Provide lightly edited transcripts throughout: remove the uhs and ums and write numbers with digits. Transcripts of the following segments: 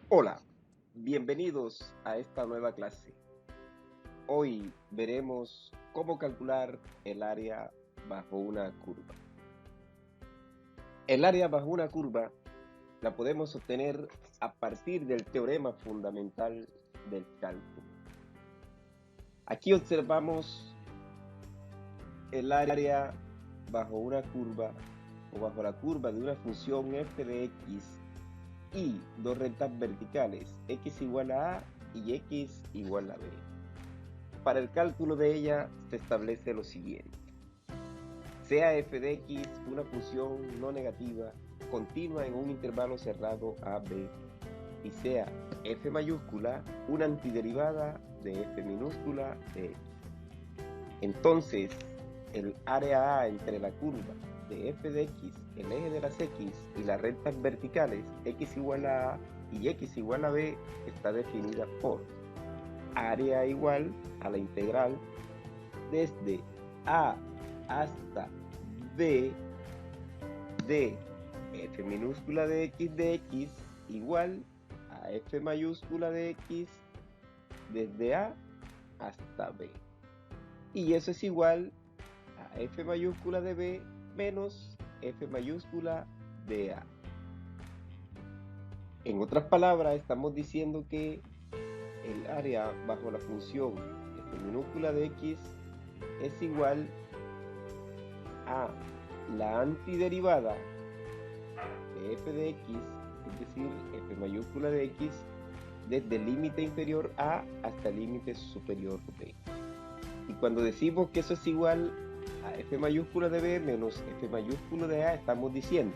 Hola, bienvenidos a esta nueva clase. Hoy veremos cómo calcular el área bajo una curva. El área bajo una curva la podemos obtener a partir del teorema fundamental del cálculo. Aquí observamos el área bajo una curva o bajo la curva de una función f de x y dos rectas verticales, x igual a y x igual a b. Para el cálculo de ella se establece lo siguiente. Sea f de x una función no negativa continua en un intervalo cerrado a b y sea f mayúscula una antiderivada de f minúscula de x. Entonces, el área A entre la curva de f de x, el eje de las x y las rectas verticales x igual a A y x igual a B está definida por área igual a la integral desde A hasta B de f minúscula de x igual a f mayúscula de x desde A hasta B. Y eso es igual a f mayúscula de B menos f mayúscula de A. En otras palabras, estamos diciendo que el área bajo la función f minúscula de x es igual a la antiderivada de f de x, es decir, f mayúscula de x, desde el límite inferior a hasta el límite superior b. Y cuando decimos que eso es igual a f mayúscula de b menos f mayúscula de a, estamos diciendo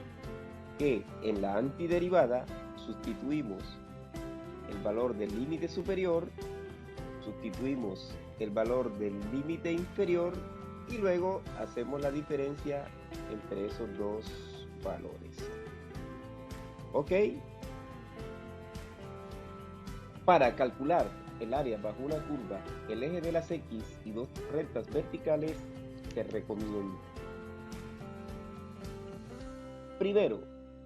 que en la antiderivada sustituimos el valor del límite superior, sustituimos el valor del límite inferior y luego hacemos la diferencia entre esos dos valores. ¿Ok? Para calcular el área bajo una curva, el eje de las x y dos rectas verticales se recomienda. Primero,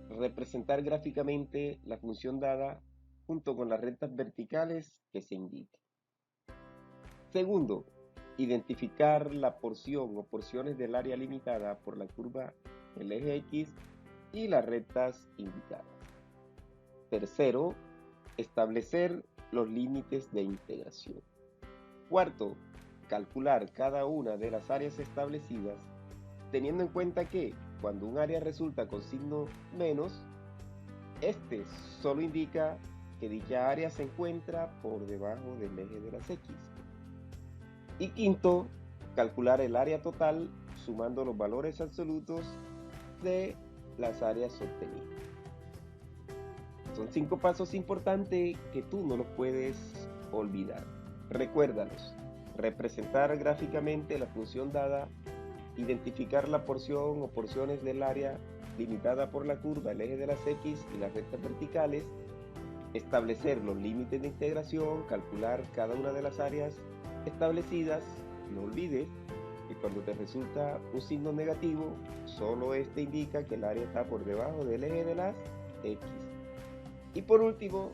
representar gráficamente la función dada junto con las rectas verticales que se indiquen. Segundo, identificar la porción o porciones del área limitada por la curva del eje x y las rectas indicadas. Tercero, establecer los límites de integración. Cuarto, calcular cada una de las áreas establecidas, teniendo en cuenta que cuando un área resulta con signo menos, este solo indica que dicha área se encuentra por debajo del eje de las x. Y quinto, calcular el área total sumando los valores absolutos de las áreas obtenidas. Son 5 pasos importantes que tú no los puedes olvidar. Recuérdalos: representar gráficamente la función dada, identificar la porción o porciones del área limitada por la curva, el eje de las x y las rectas verticales, establecer los límites de integración, calcular cada una de las áreas establecidas. No olvides que cuando te resulta un signo negativo, solo este indica que el área está por debajo del eje de las x. Y por último,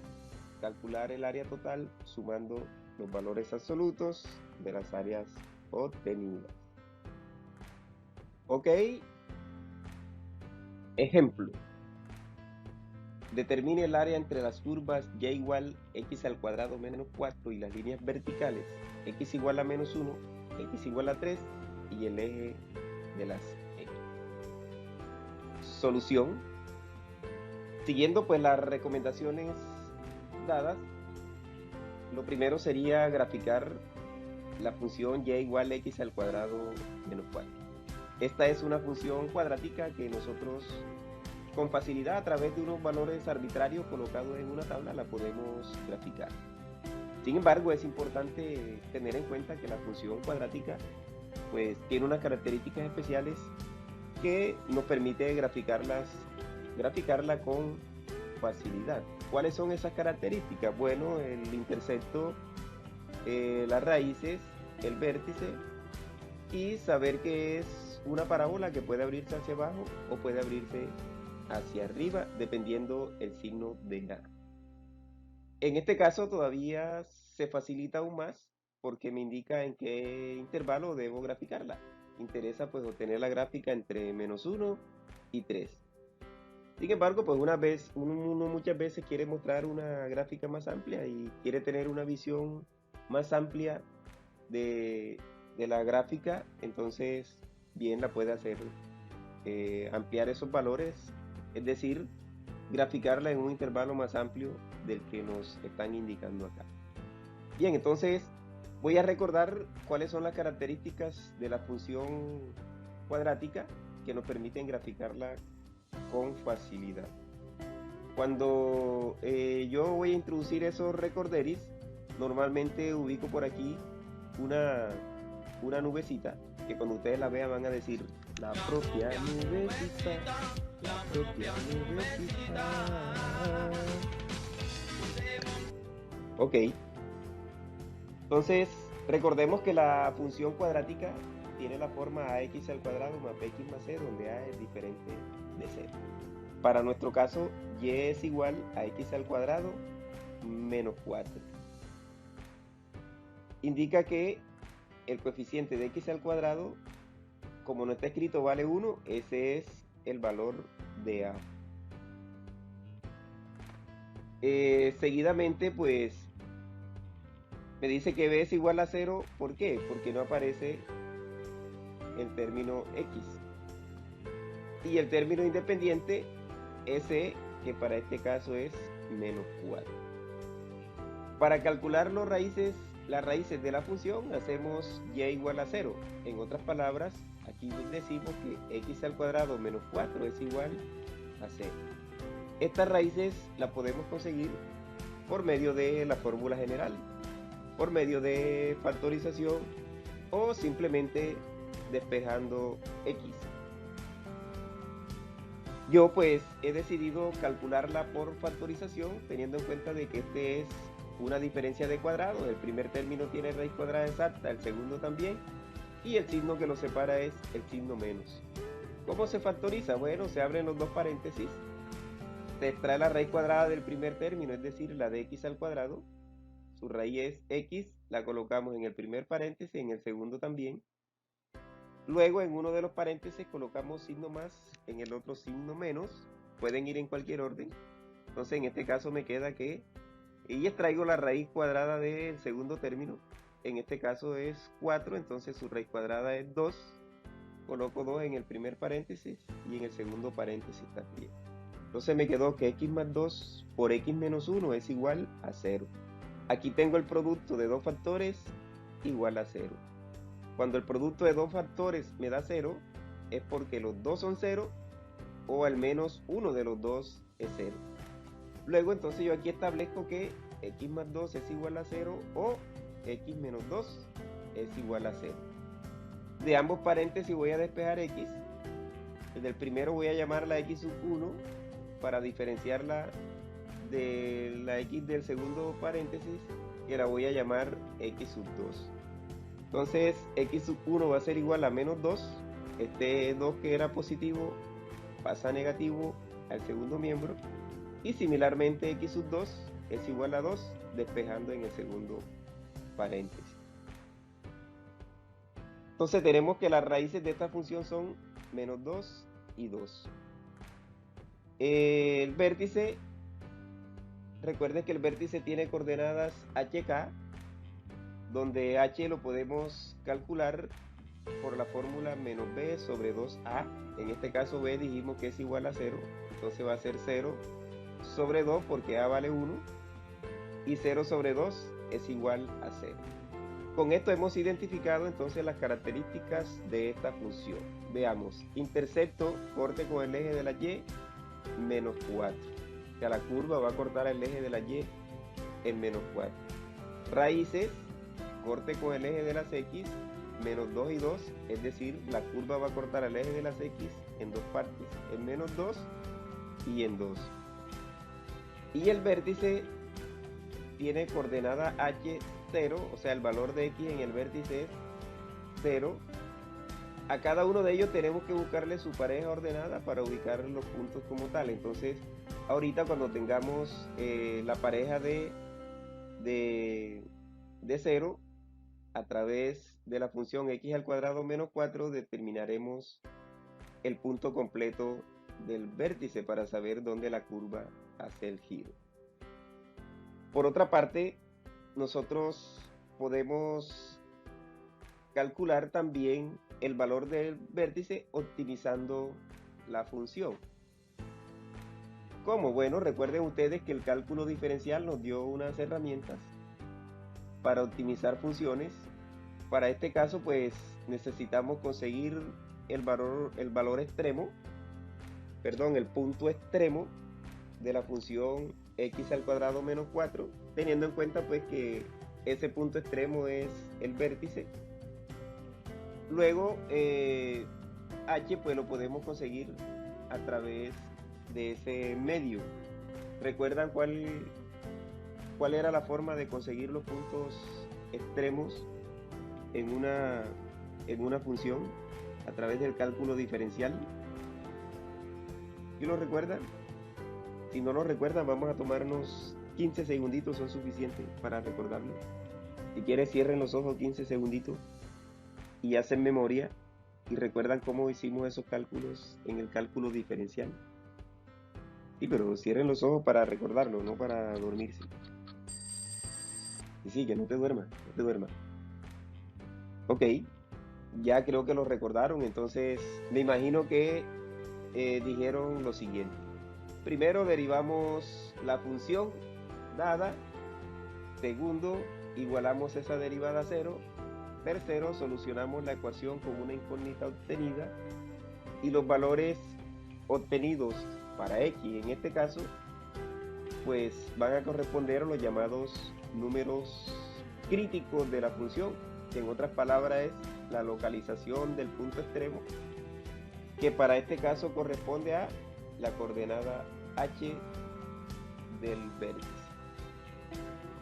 calcular el área total sumando los valores absolutos de las áreas obtenidas. ¿Ok? Ejemplo. Determine el área entre las curvas y igual x al cuadrado menos 4 y las líneas verticales x igual a menos 1, x igual a 3 y el eje de las x. Solución. Siguiendo pues las recomendaciones dadas, lo primero sería graficar la función y igual a x al cuadrado menos 4. Esta es una función cuadrática que nosotros con facilidad a través de unos valores arbitrarios colocados en una tabla la podemos graficar. Sin embargo, es importante tener en cuenta que la función cuadrática pues tiene unas características especiales que nos permite graficarla con facilidad. ¿Cuáles son esas características? Bueno, el intercepto, las raíces, el vértice y saber que es es una parábola que puede abrirse hacia abajo o puede abrirse hacia arriba, dependiendo el signo de A. En este caso todavía se facilita aún más porque me indica en qué intervalo debo graficarla. Interesa pues obtener la gráfica entre -1 y 3. Sin embargo, pues uno muchas veces quiere mostrar una gráfica más amplia y quiere tener una visión más amplia de la gráfica, entonces bien la puede hacer, ampliar esos valores, es decir, graficarla en un intervalo más amplio del que nos están indicando acá. Bien, entonces voy a recordar cuáles son las características de la función cuadrática que nos permiten graficarla con facilidad. Cuando yo voy a introducir esos recorderis, normalmente ubico por aquí una nubecita que cuando ustedes la vean van a decir la propia nubecita, la propia nubecita. Ok, entonces recordemos que la función cuadrática tiene la forma ax al cuadrado más bx más c, donde a es diferente de 0. Para nuestro caso, y es igual a x al cuadrado menos 4. Indica que el coeficiente de x al cuadrado, como no está escrito, vale 1, ese es el valor de a. Seguidamente, pues, me dice que b es igual a 0, ¿por qué? Porque no aparece el término x. Y el término independiente, ese, que para este caso es menos 4. Para calcular las raíces de la función, hacemos y igual a 0. En otras palabras, aquí decimos que x al cuadrado menos 4 es igual a 0. Estas raíces las podemos conseguir por medio de la fórmula general, por medio de factorización o simplemente despejando x. Yo pues he decidido calcularla por factorización, teniendo en cuenta de que este es una diferencia de cuadrados. El primer término tiene raíz cuadrada exacta, el segundo también, y el signo que lo separa es el signo menos. ¿Cómo se factoriza? Bueno, se abren los dos paréntesis, se extrae la raíz cuadrada del primer término, es decir, la de x al cuadrado. Su raíz es x, la colocamos en el primer paréntesis, en el segundo también. Luego en uno de los paréntesis colocamos signo más, en el otro signo menos. Pueden ir en cualquier orden. Entonces en este caso me queda que, y extraigo la raíz cuadrada del segundo término. En este caso es 4, entonces su raíz cuadrada es 2. Coloco 2 en el primer paréntesis y en el segundo paréntesis también. Entonces me quedó que x más 2 por x menos 1 es igual a 0. Aquí tengo el producto de dos factores igual a 0. Cuando el producto de dos factores me da 0, es porque los dos son 0 o al menos uno de los dos es 0. Luego entonces yo aquí establezco que x más 2 es igual a 0 o x menos 2 es igual a 0. De ambos paréntesis voy a despejar x. Del primero voy a llamar la x sub 1 para diferenciarla de la x del segundo paréntesis, y la voy a llamar x sub 2. Entonces x sub 1 va a ser igual a menos 2. Este 2 que era positivo pasa a negativo al segundo miembro. Y similarmente x sub 2 es igual a 2, despejando en el segundo paréntesis. Entonces tenemos que las raíces de esta función son menos 2 y 2. El vértice, recuerden que el vértice tiene coordenadas HK, donde h lo podemos calcular por la fórmula menos b sobre 2a. En este caso b dijimos que es igual a 0, entonces va a ser 0 sobre 2 porque a vale 1, y 0 sobre 2 es igual a 0. Con esto hemos identificado entonces las características de esta función. Veamos, intercepto, corte con el eje de la y, menos 4. O sea, la curva va a cortar el eje de la y en menos 4. Raíces, corte con el eje de las x, menos 2 y 2, es decir, la curva va a cortar el eje de las x en dos partes, en menos 2 y en 2. Y el vértice tiene coordenada h 0, o sea, el valor de x en el vértice es 0, a cada uno de ellos tenemos que buscarle su pareja ordenada para ubicar los puntos como tal. Entonces, ahorita cuando tengamos la pareja de 0, a través de la función x al cuadrado menos 4 determinaremos el punto completo del vértice para saber dónde la curva hace el giro. Por otra parte, nosotros podemos calcular también el valor del vértice optimizando la función. ¿Cómo? Bueno, recuerden ustedes que el cálculo diferencial nos dio unas herramientas para optimizar funciones. Para este caso, pues necesitamos conseguir el punto extremo de la función x al cuadrado menos 4, teniendo en cuenta pues que ese punto extremo es el vértice. Luego h pues lo podemos conseguir a través de ese medio. ¿Recuerdan cuál era la forma de conseguir los puntos extremos en una función a través del cálculo diferencial? ¿Sí lo recuerdan? Si no lo recuerdan, vamos a tomarnos 15 segunditos, son suficientes para recordarlo. Si quieren, cierren los ojos 15 segunditos y hacen memoria y recuerdan cómo hicimos esos cálculos en el cálculo diferencial. Sí, pero cierren los ojos para recordarlo, no para dormirse. Y sí, que no te duermas, no te duermas. Ok, ya creo que lo recordaron, entonces me imagino que dijeron lo siguiente. Primero derivamos la función dada. Segundo, igualamos esa derivada a 0. Tercero, solucionamos la ecuación con una incógnita obtenida. Y los valores obtenidos para x, en este caso, pues van a corresponder a los llamados números críticos de la función, que en otras palabras es la localización del punto extremo, que para este caso corresponde a la coordenada h del vértice.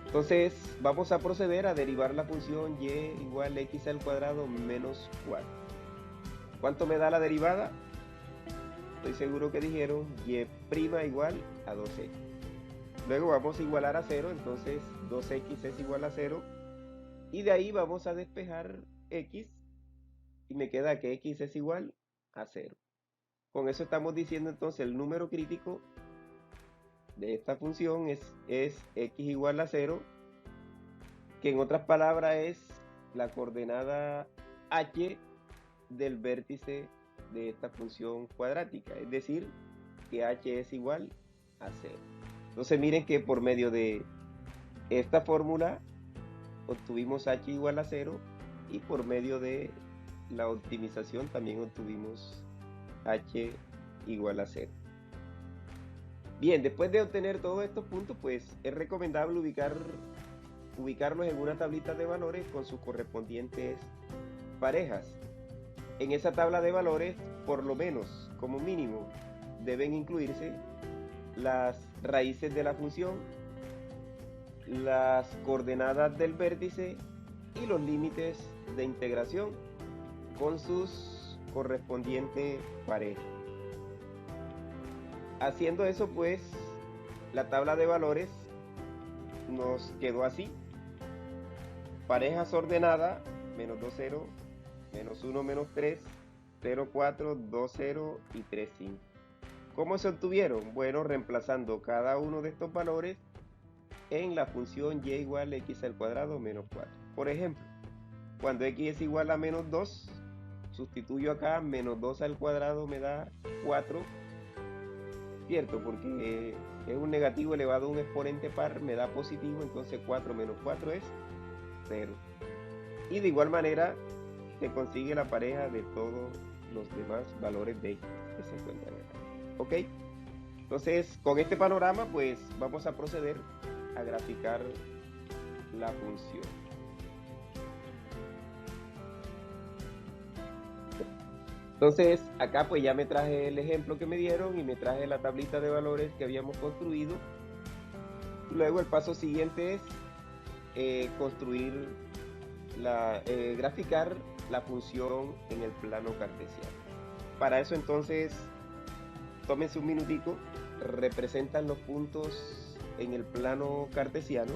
Entonces vamos a proceder a derivar la función y igual a x al cuadrado menos 4. ¿Cuánto me da la derivada? Estoy seguro que dijeron y' igual a 2x. Luego vamos a igualar a 0, entonces 2x es igual a 0. Y de ahí vamos a despejar x y me queda que x es igual a 0. Con eso estamos diciendo entonces el número crítico de esta función es x igual a 0, que en otras palabras es la coordenada h del vértice de esta función cuadrática, es decir, que h es igual a 0. Entonces miren que por medio de esta fórmula obtuvimos h igual a 0 y por medio de la optimización también obtuvimos h igual a 0. Bien, después de obtener todos estos puntos, pues es recomendable ubicarlos en una tablita de valores con sus correspondientes parejas. En esa tabla de valores, por lo menos, como mínimo, deben incluirse las raíces de la función, las coordenadas del vértice y los límites de integración con sus correspondientes parejas. Haciendo eso, pues, la tabla de valores nos quedó así. Parejas ordenadas, menos 2, 0, menos 1, menos 3, 0, 4, 2, 0 y 3, 5. ¿Cómo se obtuvieron? Bueno, reemplazando cada uno de estos valores en la función y igual a x al cuadrado menos 4. Por ejemplo, cuando x es igual a menos 2, sustituyo acá menos 2 al cuadrado me da 4, ¿cierto? Porque es un negativo elevado a un exponente par, me da positivo, entonces 4 menos 4 es 0. Y de igual manera se consigue la pareja de todos los demás valores de x que se encuentran acá. ¿Ok? Entonces, con este panorama, pues vamos a proceder a graficar la función. Entonces, acá pues ya me traje el ejemplo que me dieron y me traje la tablita de valores que habíamos construido. Luego el paso siguiente es graficar la función en el plano cartesiano. Para eso entonces, tómense un minutico, representan los puntos en el plano cartesiano.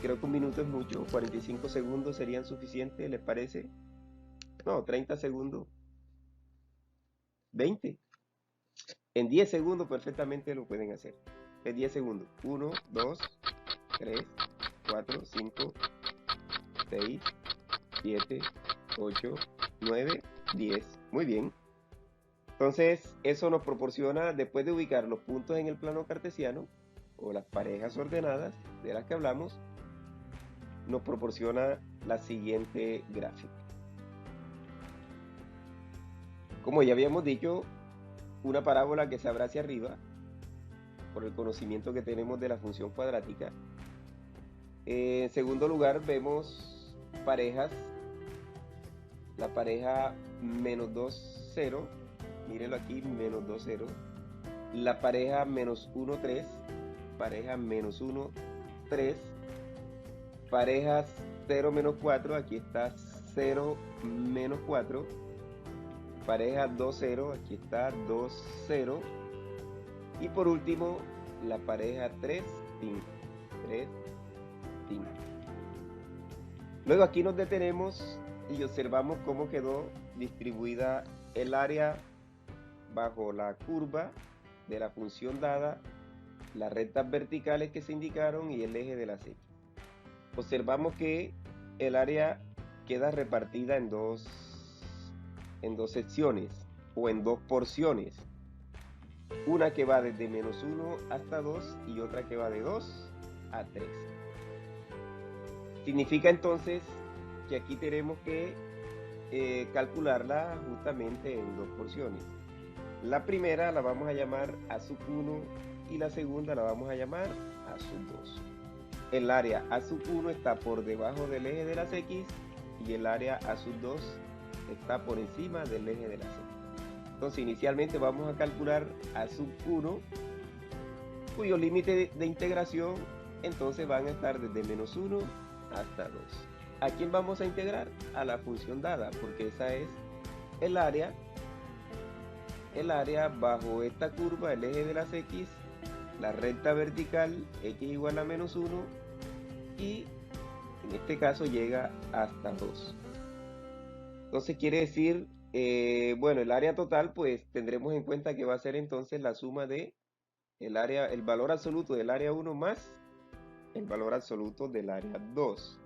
Creo que un minuto es mucho, 45 segundos serían suficientes, ¿les parece? No, 30 segundos, 20. En 10 segundos perfectamente lo pueden hacer. En 10 segundos. 1, 2, 3, 4, 5, 6, 7, 8, 9, 10. Muy bien. Entonces, eso nos proporciona, después de ubicar los puntos en el plano cartesiano, o las parejas ordenadas de las que hablamos, nos proporciona la siguiente gráfica. Como ya habíamos dicho, una parábola que se abra hacia arriba, por el conocimiento que tenemos de la función cuadrática. En segundo lugar, vemos parejas. La pareja menos 2, 0. Mírenlo aquí, menos 2, 0. La pareja menos 1, 3. Pareja menos 1, 3. Parejas 0, menos 4. Aquí está 0, menos 4. Pareja 2, 0. Aquí está 2, 0. Y por último, la pareja 3, 5. 3, 5. Luego aquí nos detenemos y observamos cómo quedó distribuida el área bajo la curva de la función dada, las rectas verticales que se indicaron y el eje de las X. Observamos que el área queda repartida en dos secciones o en dos porciones. Una que va desde menos 1 hasta 2 y otra que va de 2 a 3. Significa entonces que aquí tenemos que calcularla justamente en dos porciones. La primera la vamos a llamar A sub 1 y la segunda la vamos a llamar A sub 2. El área A sub 1 está por debajo del eje de las X y el área A sub 2 está por encima del eje de las X. Entonces inicialmente vamos a calcular A sub 1, cuyo límite de integración entonces van a estar desde menos 1 hasta 2. ¿A quién vamos a integrar? A la función dada, porque esa es el área bajo esta curva, el eje de las X, la recta vertical X igual a menos 1 y en este caso llega hasta 2. Entonces quiere decir, bueno, el área total pues tendremos en cuenta que va a ser entonces la suma de el valor absoluto del área 1 más el valor absoluto del área 2.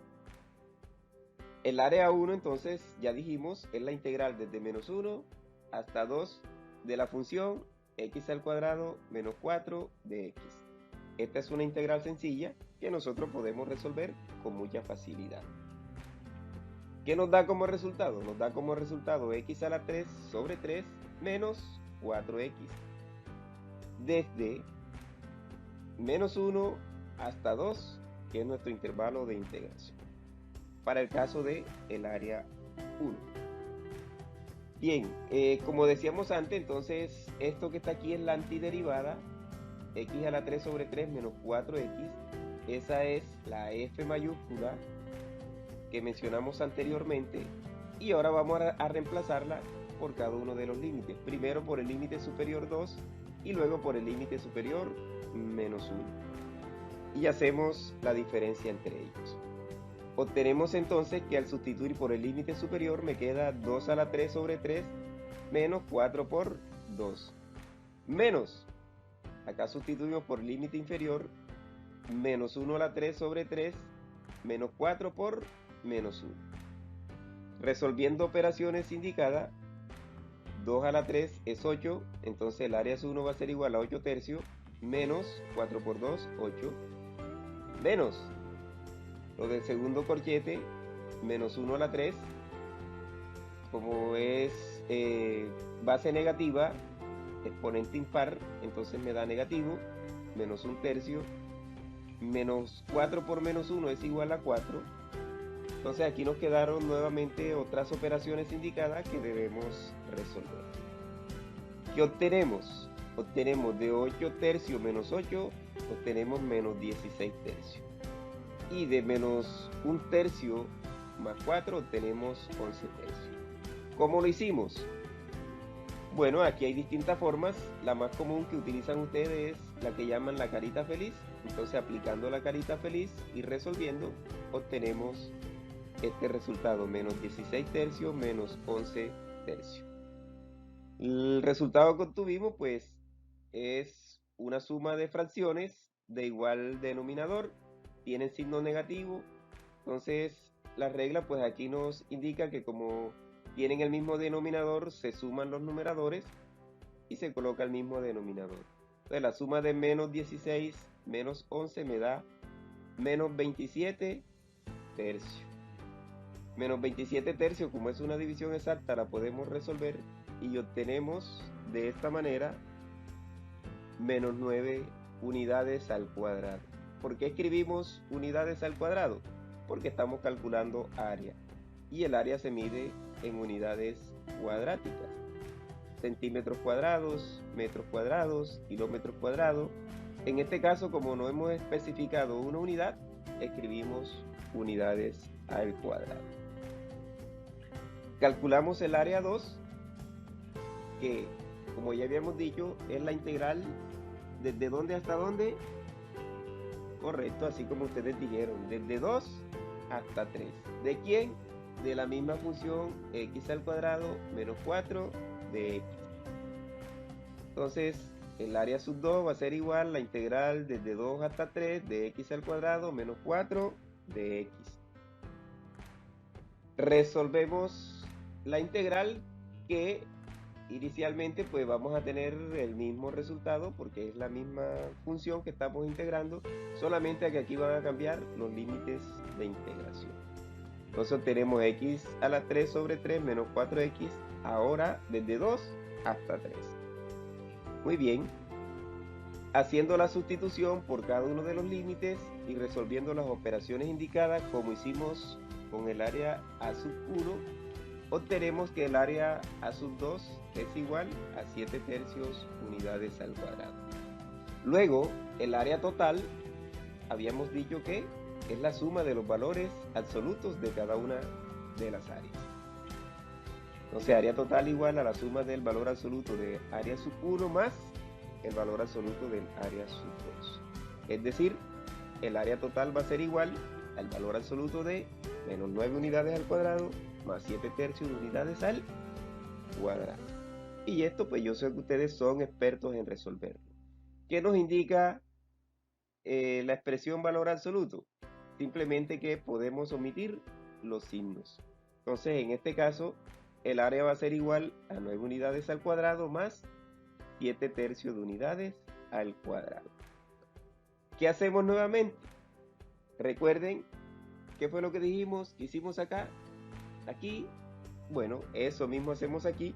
El área 1 entonces, ya dijimos, es la integral desde menos 1 hasta 2 de la función x al cuadrado menos 4 de x. Esta es una integral sencilla que nosotros podemos resolver con mucha facilidad. ¿Qué nos da como resultado? Nos da como resultado x a la 3 sobre 3 menos 4x. Desde menos 1 hasta 2, que es nuestro intervalo de integración, para el caso de el área 1. Bien, como decíamos antes, entonces esto que está aquí es la antiderivada, x a la 3 sobre 3 menos 4x. Esa es la f mayúscula que mencionamos anteriormente y ahora vamos a reemplazarla por cada uno de los límites. Primero por el límite superior 2 y luego por el límite superior menos 1. Y hacemos la diferencia entre ellos. Obtenemos entonces que al sustituir por el límite superior me queda 2 a la 3 sobre 3 menos 4 por 2. Menos, acá sustituimos por límite inferior, menos 1 a la 3 sobre 3 menos 4 por menos 1. Resolviendo operaciones indicadas, 2 a la 3 es 8, entonces el área 1 va a ser igual a 8 tercios, menos 4 por 2, 8, menos lo del segundo corchete, menos 1 a la 3, como es base negativa, exponente impar, entonces me da negativo, menos 1 tercio, menos 4 por menos 1 es igual a 4. Entonces aquí nos quedaron nuevamente otras operaciones indicadas que debemos resolver. ¿Qué obtenemos? Obtenemos de 8 tercios menos 8, obtenemos menos 16 tercios. Y de menos 1 tercio más 4 obtenemos 11 tercios. ¿Cómo lo hicimos? Bueno, aquí hay distintas formas. La más común que utilizan ustedes es la que llaman la carita feliz. Entonces, aplicando la carita feliz y resolviendo, obtenemos este resultado, menos 16 tercios menos 11 tercios. El resultado que obtuvimos, pues, es una suma de fracciones de igual denominador, tienen signo negativo. Entonces, la regla, pues aquí nos indica que como tienen el mismo denominador, se suman los numeradores y se coloca el mismo denominador. Entonces, la suma de menos 16 menos 11 me da menos 27 tercios. Menos 27 tercios, como es una división exacta, la podemos resolver y obtenemos de esta manera menos 9 unidades al cuadrado. ¿Por qué escribimos unidades al cuadrado? Porque estamos calculando área y el área se mide en unidades cuadráticas: centímetros cuadrados, metros cuadrados, kilómetros cuadrados. En este caso, como no hemos especificado una unidad, escribimos unidades al cuadrado. Calculamos el área 2, que como ya habíamos dicho es la integral desde dónde hasta dónde. Correcto, así como ustedes dijeron, desde 2 hasta 3. ¿De quién? De la misma función x al cuadrado menos 4 de x. Entonces, el área sub 2 va a ser igual a la integral desde 2 hasta 3 de x al cuadrado menos 4 de x. Resolvemos la integral, que inicialmente pues vamos a tener el mismo resultado porque es la misma función que estamos integrando, solamente que aquí van a cambiar los límites de integración. Entonces tenemos x a la 3 sobre 3 menos 4x, ahora desde 2 hasta 3. Muy bien, haciendo la sustitución por cada uno de los límites y resolviendo las operaciones indicadas como hicimos con el área a sub 1, obtenemos que el área a sub 2 es igual a 7 tercios unidades al cuadrado. Luego, el área total, habíamos dicho que es la suma de los valores absolutos de cada una de las áreas. Entonces, área total igual a la suma del valor absoluto de área sub 1 más el valor absoluto del área sub 2. Es decir, el área total va a ser igual al valor absoluto de menos 9 unidades al cuadrado más 7 tercios de unidades al cuadrado. Y esto pues yo sé que ustedes son expertos en resolverlo. ¿Qué nos indica la expresión valor absoluto? Simplemente que podemos omitir los signos. Entonces en este caso el área va a ser igual a 9 unidades al cuadrado más 7 tercios de unidades al cuadrado. ¿Qué hacemos nuevamente? Recuerden, ¿qué fue lo que dijimos que hicimos acá? Aquí, bueno, eso mismo hacemos aquí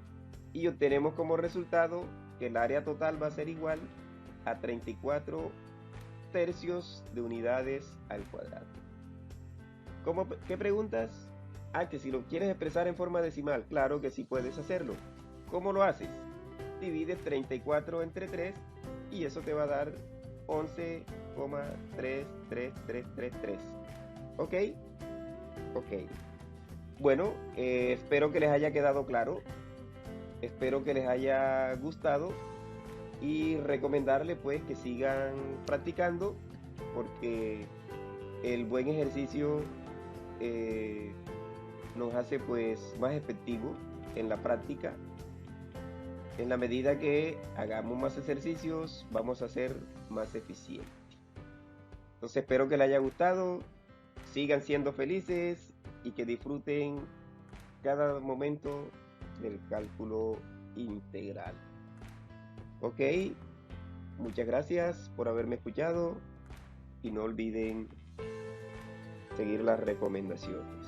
y obtenemos como resultado que el área total va a ser igual a 34 tercios de unidades al cuadrado. ¿Qué preguntas? Que si lo quieres expresar en forma decimal, claro que sí puedes hacerlo. ¿Cómo lo haces? Divides 34 entre 3 y eso te va a dar 11,33333. ¿Ok? Ok. Bueno, espero que les haya quedado claro, espero que les haya gustado y recomendarles pues que sigan practicando, porque el buen ejercicio nos hace pues más efectivo en la práctica. En la medida que hagamos más ejercicios vamos a ser más eficientes. Entonces espero que les haya gustado, sigan siendo felices y que disfruten cada momento del cálculo integral. Ok, muchas gracias por haberme escuchado y no olviden seguir las recomendaciones.